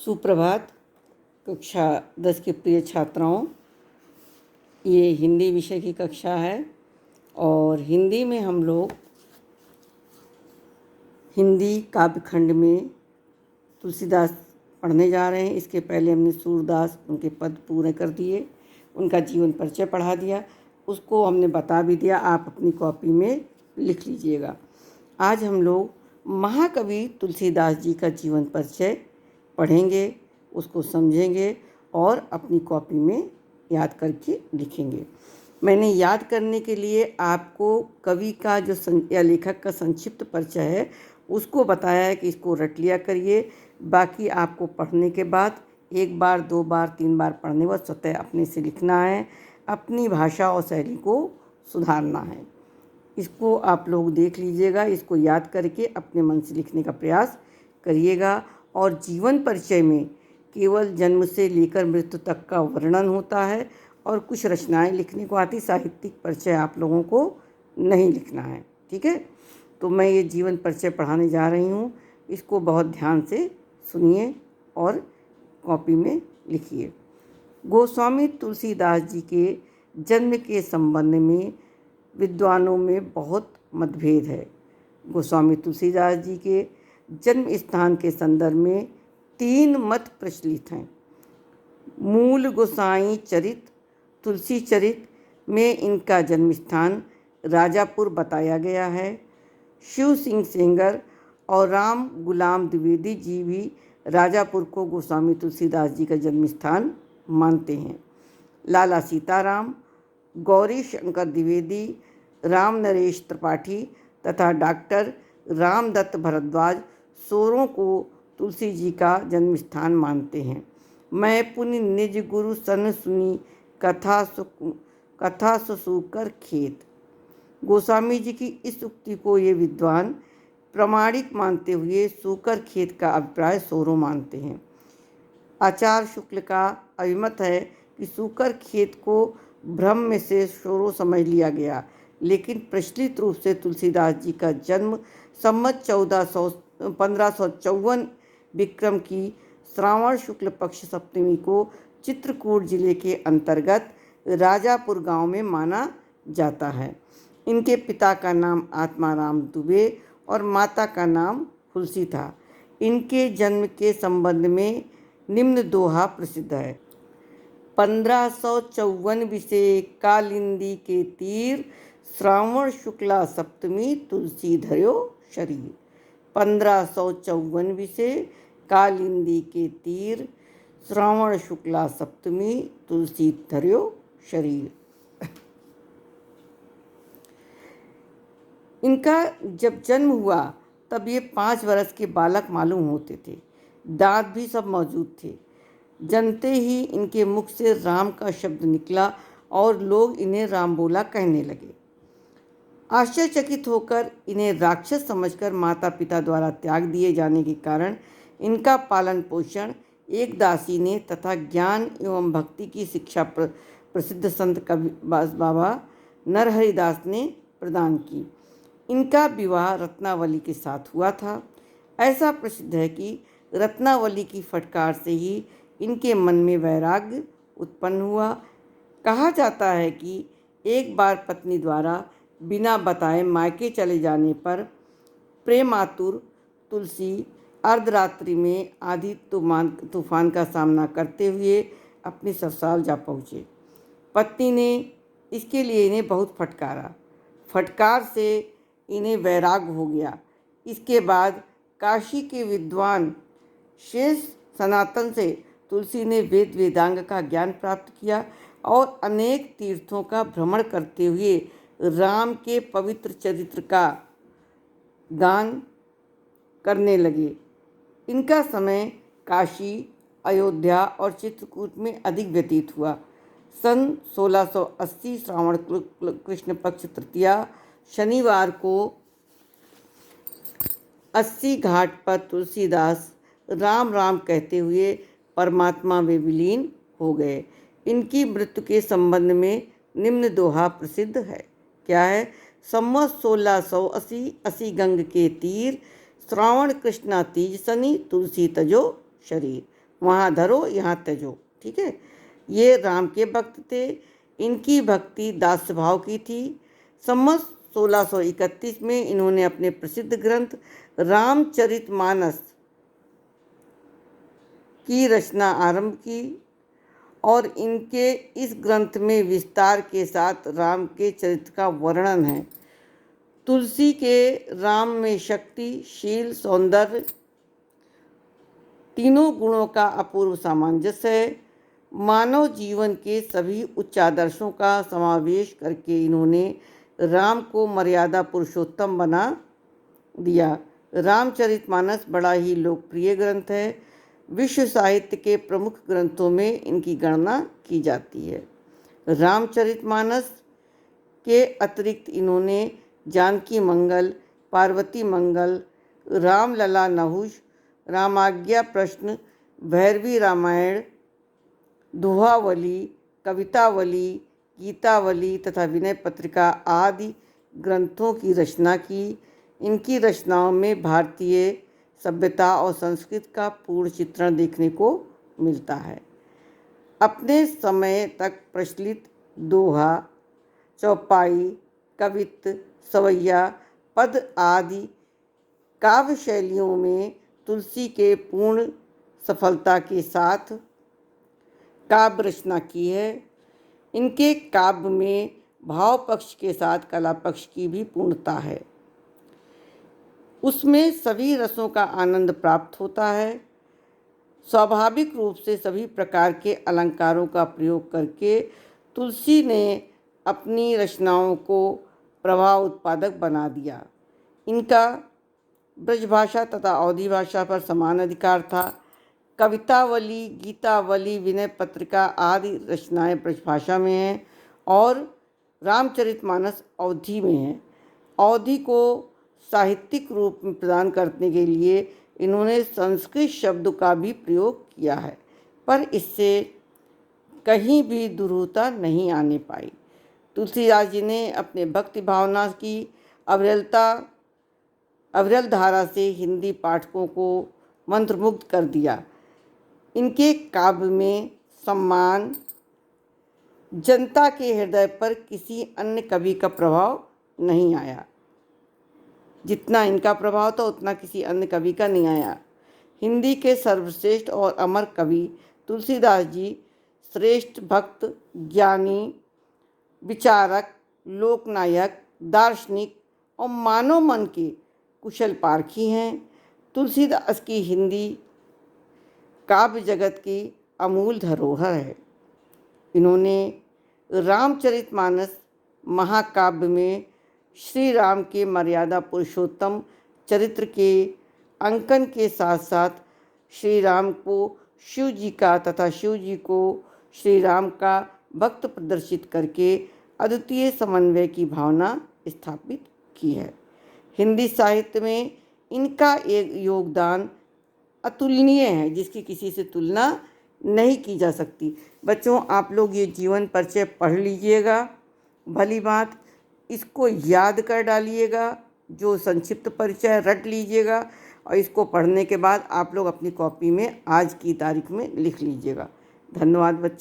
सुप्रभात कक्षा 10 के प्रिय छात्राओं। ये हिंदी विषय की कक्षा है और हिंदी में हम लोग हिंदी काव्यखंड में तुलसीदास पढ़ने जा रहे हैं। इसके पहले हमने सूरदास उनके पद पूरे कर दिए, उनका जीवन परिचय पढ़ा दिया, उसको हमने बता भी दिया, आप अपनी कॉपी में लिख लीजिएगा। आज हम लोग महाकवि तुलसीदास जी का जीवन परिचय पढ़ेंगे, उसको समझेंगे और अपनी कॉपी में याद करके लिखेंगे। मैंने याद करने के लिए आपको कवि का या लेखक का संक्षिप्त परिचय है उसको बताया है कि इसको रट लिया करिए। बाकी आपको पढ़ने के बाद 1 बार 2 बार 3 बार पढ़ने के बाद स्वतः अपने से लिखना है, अपनी भाषा और शैली को सुधारना है। इसको आप लोग देख लीजिएगा, इसको याद करके अपने मन से लिखने का प्रयास करिएगा। और जीवन परिचय में केवल जन्म से लेकर मृत्यु तक का वर्णन होता है और कुछ रचनाएं लिखने को आती, साहित्यिक परिचय आप लोगों को नहीं लिखना है, ठीक है। तो मैं ये जीवन परिचय पढ़ाने जा रही हूँ, इसको बहुत ध्यान से सुनिए और कॉपी में लिखिए। गोस्वामी तुलसीदास जी के जन्म के संबंध में विद्वानों में बहुत मतभेद है। गोस्वामी तुलसीदास जी के जन्म स्थान के संदर्भ में 3 मत प्रचलित हैं। मूल गोसाई चरित, तुलसी चरित में इनका जन्म स्थान राजापुर बताया गया है। शिव सिंह सेंगर और राम गुलाम द्विवेदी जी भी राजापुर को गोस्वामी तुलसीदास जी का जन्म स्थान मानते हैं। लाला सीताराम, गौरी शंकर द्विवेदी, राम नरेश त्रिपाठी तथा डॉक्टर रामदत्त भारद्वाज सोरों को तुलसी जी का जन्म स्थान मानते हैं। मैं पुनि निज गुरु सन सुनी कथा सुकर खेत। गोस्वामी जी की इस उक्ति को ये विद्वान प्रामाणिक मानते हुए सूकर खेत का अभिप्राय सोरों मानते हैं। आचार्य शुक्ल का अभिमत है कि सूकर खेत को भ्रम में से सोरों समझ लिया गया, लेकिन प्रचलित रूप से तुलसीदास जी का जन्म संवत 1554 विक्रम की श्रावण शुक्ल पक्ष सप्तमी को चित्रकूट जिले के अंतर्गत राजापुर गांव में माना जाता है। इनके पिता का नाम आत्माराम दुबे और माता का नाम हुलसी था। इनके जन्म के संबंध में निम्न दोहा प्रसिद्ध है। 1554 से कालिंदी के तीर, श्रावण शुक्ला सप्तमी तुलसी धर्यो शरीर। 1554 से कालिंदी के तीर, श्रावण शुक्ला सप्तमी तुलसी धर्यो शरीर। इनका जब जन्म हुआ तब ये 5 वर्ष के बालक मालूम होते थे, दांत भी सब मौजूद थे। जनते ही इनके मुख से राम का शब्द निकला और लोग इन्हें राम बोला कहने लगे। आश्चर्यचकित होकर इन्हें राक्षस समझकर माता पिता द्वारा त्याग दिए जाने के कारण इनका पालन पोषण एक दासी ने तथा ज्ञान एवं भक्ति की शिक्षा प्रसिद्ध संत कबीरदास बाबा नरहरिदास ने प्रदान की। इनका विवाह रत्नावली के साथ हुआ था। ऐसा प्रसिद्ध है कि रत्नावली की फटकार से ही इनके मन में वैराग्य उत्पन्न हुआ। कहा जाता है कि एक बार पत्नी द्वारा बिना बताए मायके चले जाने पर प्रेमातुर तुलसी अर्धरात्रि में आधी तूफान का सामना करते हुए अपनी ससुराल जा पहुँचे। पत्नी ने इसके लिए इन्हें बहुत फटकारा। फटकार से इन्हें वैराग्य हो गया। इसके बाद काशी के विद्वान शेष सनातन से तुलसी ने वेद वेदांग का ज्ञान प्राप्त किया और अनेक तीर्थों का भ्रमण करते हुए राम के पवित्र चरित्र का गान करने लगे। इनका समय काशी, अयोध्या और चित्रकूट में अधिक व्यतीत हुआ। सन 1680 श्रावण कृष्ण पक्ष तृतीया शनिवार को 80 घाट पर तुलसीदास राम राम कहते हुए परमात्मा में विलीन हो गए। इनकी मृत्यु के संबंध में निम्न दोहा प्रसिद्ध है। क्या है? संवत 1680 गंग के तीर, श्रावण कृष्णा तीज सनी तुलसी तजो शरीर। वहाँ धरो यहाँ त्यजो। ठीक है, ये राम के भक्त थे। इनकी भक्ति दास स्वभाव की थी। संवत 1631 में इन्होंने अपने प्रसिद्ध ग्रंथ रामचरितमानस की रचना आरंभ की और इनके इस ग्रंथ में विस्तार के साथ राम के चरित्र का वर्णन है। तुलसी के राम में शक्ति, शील, सौंदर्य तीनों गुणों का अपूर्व सामंजस्य है। मानव जीवन के सभी उच्च आदर्शों का समावेश करके इन्होंने राम को मर्यादा पुरुषोत्तम बना दिया। रामचरितमानस बड़ा ही लोकप्रिय ग्रंथ है। विश्व साहित्य के प्रमुख ग्रंथों में इनकी गणना की जाती है। रामचरितमानस के अतिरिक्त इन्होंने जानकी मंगल, पार्वती मंगल, रामलला नहुष, रामाज्ञा प्रश्न, भैरवी रामायण, दोहावली, कवितावली, गीतावली तथा विनय पत्रिका आदि ग्रंथों की रचना की। इनकी रचनाओं में भारतीय सभ्यता और संस्कृति का पूर्ण चित्रण देखने को मिलता है। अपने समय तक प्रचलित दोहा, चौपाई, कवित्त, सवैया, पद आदि काव्य शैलियों में तुलसी के पूर्ण सफलता के साथ काव्य रचना की है। इनके काव्य में भाव पक्ष के साथ कला पक्ष की भी पूर्णता है। उसमें सभी रसों का आनंद प्राप्त होता है। स्वाभाविक रूप से सभी प्रकार के अलंकारों का प्रयोग करके तुलसी ने अपनी रचनाओं को प्रभाव उत्पादक बना दिया। इनका ब्रजभाषा तथा अवधी भाषा पर समान अधिकार था। कवितावली, गीतावली, विनय पत्रिका आदि रचनाएं ब्रजभाषा में हैं और रामचरितमानस अवधी में है। अवधी को साहित्यिक रूप में प्रदान करने के लिए इन्होंने संस्कृत शब्द का भी प्रयोग किया है, पर इससे कहीं भी दुरूहता नहीं आने पाई। तुलसीदास जी ने अपने भक्ति भावना की अविरल धारा से हिंदी पाठकों को मंत्रमुग्ध कर दिया। इनके काव्य में सम्मान, जनता के हृदय पर किसी अन्य कवि का प्रभाव नहीं आया। जितना इनका प्रभाव था उतना किसी अन्य कवि का नहीं आया। हिंदी के सर्वश्रेष्ठ और अमर कवि तुलसीदास जी श्रेष्ठ भक्त, ज्ञानी, विचारक, लोकनायक, दार्शनिक और मानव मन के कुशल पारखी हैं। तुलसीदास की हिंदी काव्य जगत की अमूल धरोहर है। इन्होंने रामचरितमानस महाकाव्य में श्री राम के मर्यादा पुरुषोत्तम चरित्र के अंकन के साथ साथ श्री राम को शिव जी का तथा शिव जी को श्री राम का भक्त प्रदर्शित करके अद्वितीय समन्वय की भावना स्थापित की है। हिंदी साहित्य में इनका एक योगदान अतुलनीय है, जिसकी किसी से तुलना नहीं की जा सकती। बच्चों, आप लोग ये जीवन परिचय पढ़ लीजिएगा, भली बात इसको याद कर डालिएगा, जो संक्षिप्त परिचय रट लीजिएगा और इसको पढ़ने के बाद आप लोग अपनी कॉपी में आज की तारीख में लिख लीजिएगा। धन्यवाद बच्चों।